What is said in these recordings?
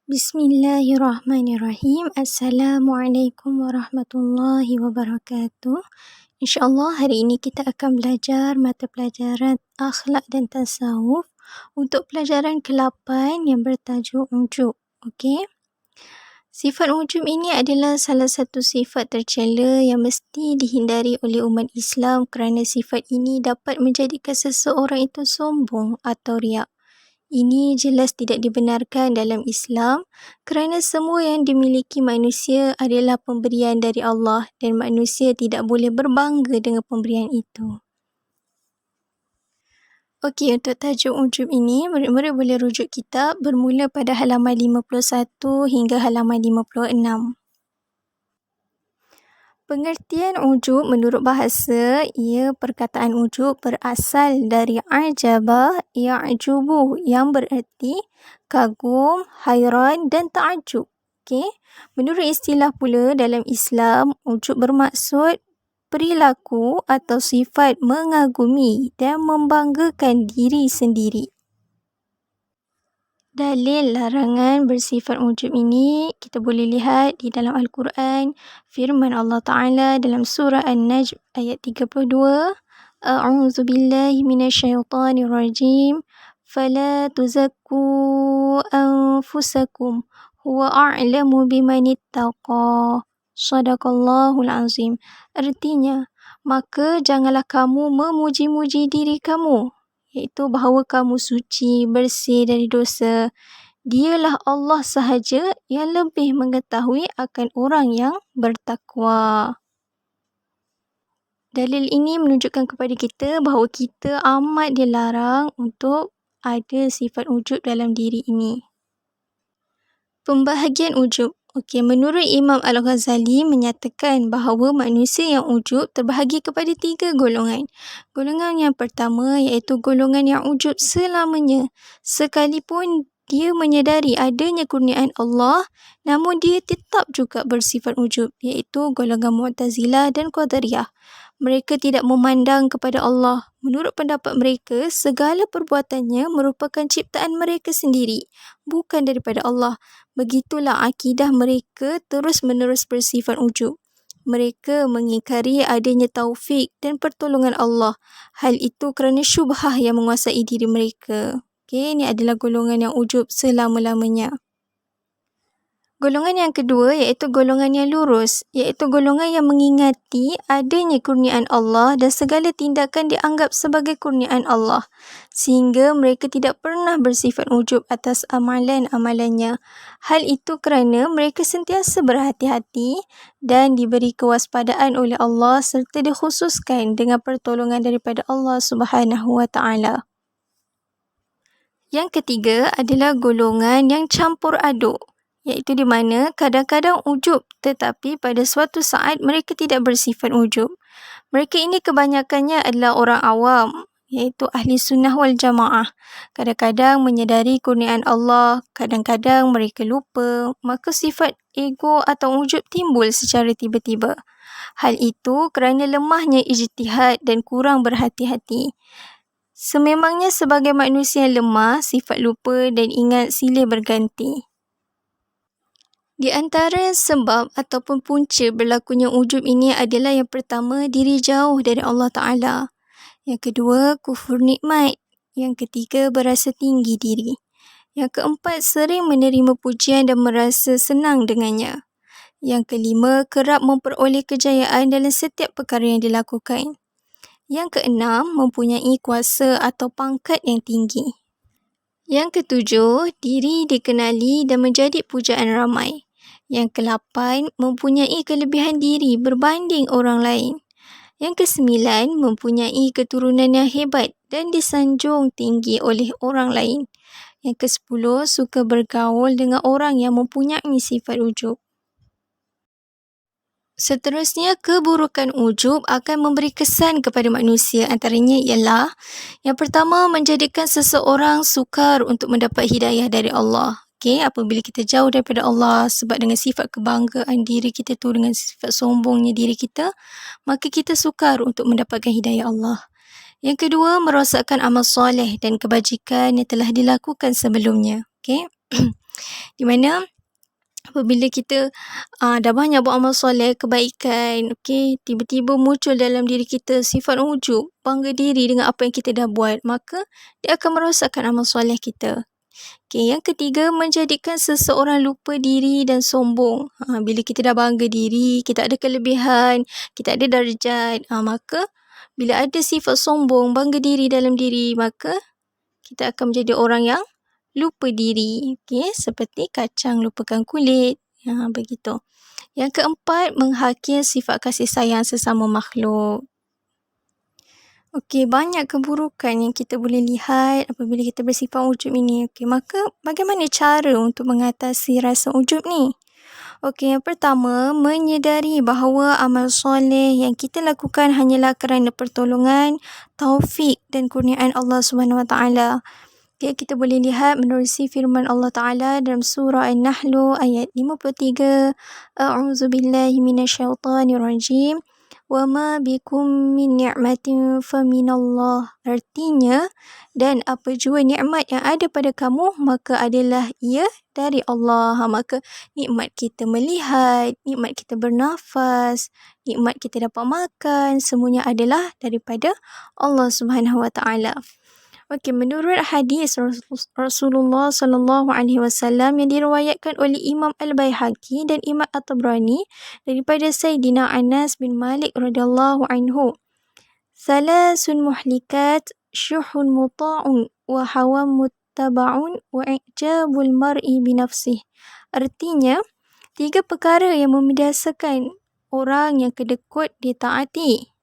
Bismillahirrahmanirrahim. Assalamualaikum warahmatullahi wabarakatuh. InsyaAllah hari ini kita akan belajar mata pelajaran akhlak dan tasawuf untuk pelajaran ke-8 yang bertajuk ujub. Okey. Sifat ujub ini adalah salah satu sifat tercela yang mesti dihindari oleh umat Islam kerana sifat ini dapat menjadikan seseorang itu sombong atau riak. Ini jelas tidak dibenarkan dalam Islam kerana semua yang dimiliki manusia adalah pemberian dari Allah dan manusia tidak boleh berbangga dengan pemberian itu. Okey, untuk tajuk ujub ini, murid-murid boleh rujuk kitab bermula pada halaman 51 hingga halaman 56. Pengertian ujub menurut bahasa, ia perkataan ujub berasal dari ajaba ya'jubu yang bererti kagum, hairan dan ta'ajub. Okey. Menurut istilah pula dalam Islam, ujub bermaksud perilaku atau sifat mengagumi dan membanggakan diri sendiri. Dalil larangan bersifat ujub ini kita boleh lihat di dalam Al-Quran, firman Allah Ta'ala dalam surah An-Najm ayat 32, A'udzu billahi minasyaitonir rajim. Fala tuzakku anfusakum huwa a'lamu bimanittaqa. Shadaqallahul azim. Artinya, maka janganlah kamu memuji-muji diri kamu, iaitu bahawa kamu suci, bersih dari dosa. Dialah Allah sahaja yang lebih mengetahui akan orang yang bertakwa. Dalil ini menunjukkan kepada kita bahawa kita amat dilarang untuk ada sifat ujub dalam diri ini. Pembahagian ujub. Okey, menurut Imam Al-Ghazali menyatakan bahawa manusia yang ujub terbahagi kepada 3 golongan. Golongan yang pertama iaitu golongan yang ujub selamanya. Sekalipun dia menyedari adanya kurniaan Allah, namun dia tetap juga bersifat ujub, iaitu golongan Mu'tazilah dan Qadariyah. Mereka tidak memandang kepada Allah. Menurut pendapat mereka, segala perbuatannya merupakan ciptaan mereka sendiri, bukan daripada Allah. Begitulah akidah mereka terus-menerus bersifat ujub. Mereka mengingkari adanya taufik dan pertolongan Allah. Hal itu kerana syubhah yang menguasai diri mereka. Okey, ini adalah golongan yang ujub selama-lamanya. Golongan yang kedua iaitu golongan yang lurus, iaitu golongan yang mengingati adanya kurniaan Allah dan segala tindakan dianggap sebagai kurniaan Allah, sehingga mereka tidak pernah bersifat ujub atas amalan-amalannya. Hal itu kerana mereka sentiasa berhati-hati dan diberi kewaspadaan oleh Allah serta dikhususkan dengan pertolongan daripada Allah Subhanahu Wa Taala. Yang ketiga adalah golongan yang campur aduk, iaitu di mana kadang-kadang ujub tetapi pada suatu saat mereka tidak bersifat ujub. Mereka ini kebanyakannya adalah orang awam, iaitu ahli sunnah wal jamaah. Kadang-kadang menyedari kurniaan Allah, kadang-kadang mereka lupa, maka sifat ego atau ujub timbul secara tiba-tiba. Hal itu kerana lemahnya ijtihad dan kurang berhati-hati. Sememangnya sebagai manusia yang lemah, sifat lupa dan ingat silih berganti. Di antara sebab ataupun punca berlakunya ujub ini adalah yang pertama, diri jauh dari Allah Ta'ala. Yang kedua, kufur nikmat. Yang ketiga, berasa tinggi diri. Yang keempat, sering menerima pujian dan merasa senang dengannya. Yang kelima, kerap memperoleh kejayaan dalam setiap perkara yang dilakukan. Yang keenam, mempunyai kuasa atau pangkat yang tinggi. Yang ketujuh, diri dikenali dan menjadi pujaan ramai. Yang ke-8, mempunyai kelebihan diri berbanding orang lain. Yang ke-9, mempunyai keturunan yang hebat dan disanjung tinggi oleh orang lain. Yang ke-10, suka bergaul dengan orang yang mempunyai sifat ujub. Seterusnya, keburukan ujub akan memberi kesan kepada manusia. Antaranya ialah, yang pertama, menjadikan seseorang sukar untuk mendapat hidayah dari Allah. Okey, apabila kita jauh daripada Allah sebab dengan sifat kebanggaan diri kita tu, dengan sifat sombongnya diri kita, maka kita sukar untuk mendapatkan hidayah Allah. Yang kedua, merosakkan amal soleh dan kebajikan yang telah dilakukan sebelumnya. Okey. Di mana apabila kita dah banyak buat amal soleh, kebaikan, okey, tiba-tiba muncul dalam diri kita sifat ujub, bangga diri dengan apa yang kita dah buat, maka dia akan merosakkan amal soleh kita. Okey, yang ketiga, menjadikan seseorang lupa diri dan sombong. Bila kita dah bangga diri, kita ada kelebihan, kita ada darjat, maka bila ada sifat sombong, bangga diri dalam diri, maka kita akan menjadi orang yang lupa diri. Okey, seperti kacang lupakan kulit. Begitu. Yang keempat, menghakir sifat kasih sayang sesama makhluk. Okey, banyak keburukan yang kita boleh lihat apabila kita bersifat ujub ini. Okey, maka bagaimana cara untuk mengatasi rasa ujub ni? Okey, yang pertama, menyedari bahawa amal soleh yang kita lakukan hanyalah kerana pertolongan, taufik dan kurniaan Allah SWT. Okay, kita boleh lihat menerusi firman Allah Ta'ala dalam surah An-Nahl ayat 53. A'udzubillahi minasyaitanirrajim. Wa ma bikum min ni'matin faminallah. Artinya, dan apa jua nikmat yang ada pada kamu, maka adalah ia dari Allah. Maka nikmat kita melihat, nikmat kita bernafas, nikmat kita dapat makan, semuanya adalah daripada Allah Subhanahu Wa Ta'ala. Okey, menurut hadis Rasulullah sallallahu alaihi wasallam yang diriwayatkan oleh Imam Al-Baihaqi dan Imam At-Tabrani daripada Sayyidina Anas bin Malik radhiyallahu anhu. Salasun muhlikat, syuhun muta'un, wa hawan muttaba'un, wa i'jabul mar'i binafsih. Artinya, 3 perkara yang membiasakan orang yang kedekut ditaati,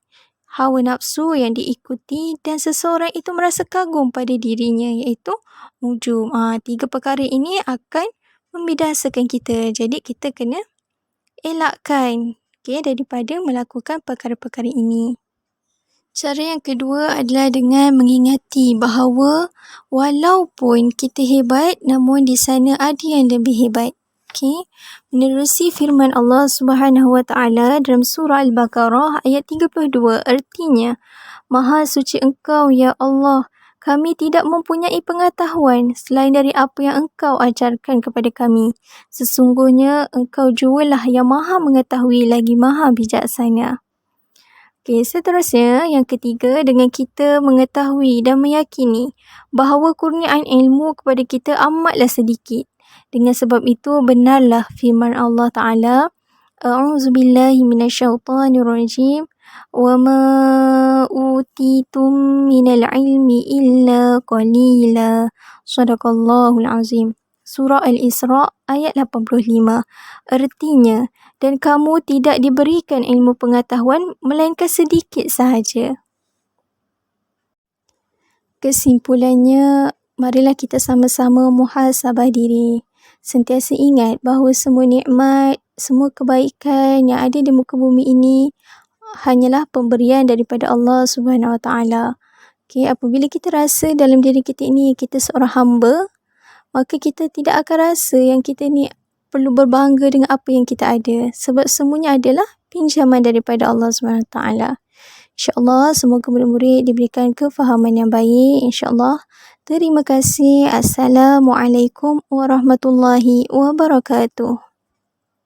hawa nafsu yang diikuti, dan seseorang itu merasa kagum pada dirinya, iaitu ujub. 3 perkara ini akan membidasakan kita. Jadi kita kena elakkan daripada melakukan perkara-perkara ini. Cara yang kedua adalah dengan mengingati bahawa walaupun kita hebat, namun di sana ada yang lebih hebat. Okey, menerusi firman Allah Subhanahu Wa Ta'ala dalam surah Al-Baqarah ayat 32, artinya, Maha suci Engkau, ya Allah, kami tidak mempunyai pengetahuan selain dari apa yang Engkau ajarkan kepada kami. Sesungguhnya Engkau jualah yang Maha mengetahui lagi Maha bijaksana. Okey, seterusnya yang ketiga, dengan kita mengetahui dan meyakini bahawa kurniaan ilmu kepada kita amatlah sedikit. Dengan sebab itu, benarlah firman Allah Ta'ala, A'udzubillahi minasyaitanirrajim, wa ma utitum minal ilmi illa qalila. Sadaqallahul azim. Surah Al-Isra ayat 85. Artinya, dan kamu tidak diberikan ilmu pengetahuan melainkan sedikit sahaja. Kesimpulannya, marilah kita sama-sama muhasabah diri. Sentiasa ingat bahawa semua nikmat, semua kebaikan yang ada di muka bumi ini hanyalah pemberian daripada Allah Subhanahu Wa Ta'ala. Okay, apabila kita rasa dalam diri kita ini kita seorang hamba, maka kita tidak akan rasa yang kita ni perlu berbangga dengan apa yang kita ada. Sebab semuanya adalah pinjaman daripada Allah Subhanahu Wa Ta'ala. InsyaAllah semoga murid-murid diberikan kefahaman yang baik. InsyaAllah. Terima kasih. Assalamualaikum warahmatullahi wabarakatuh.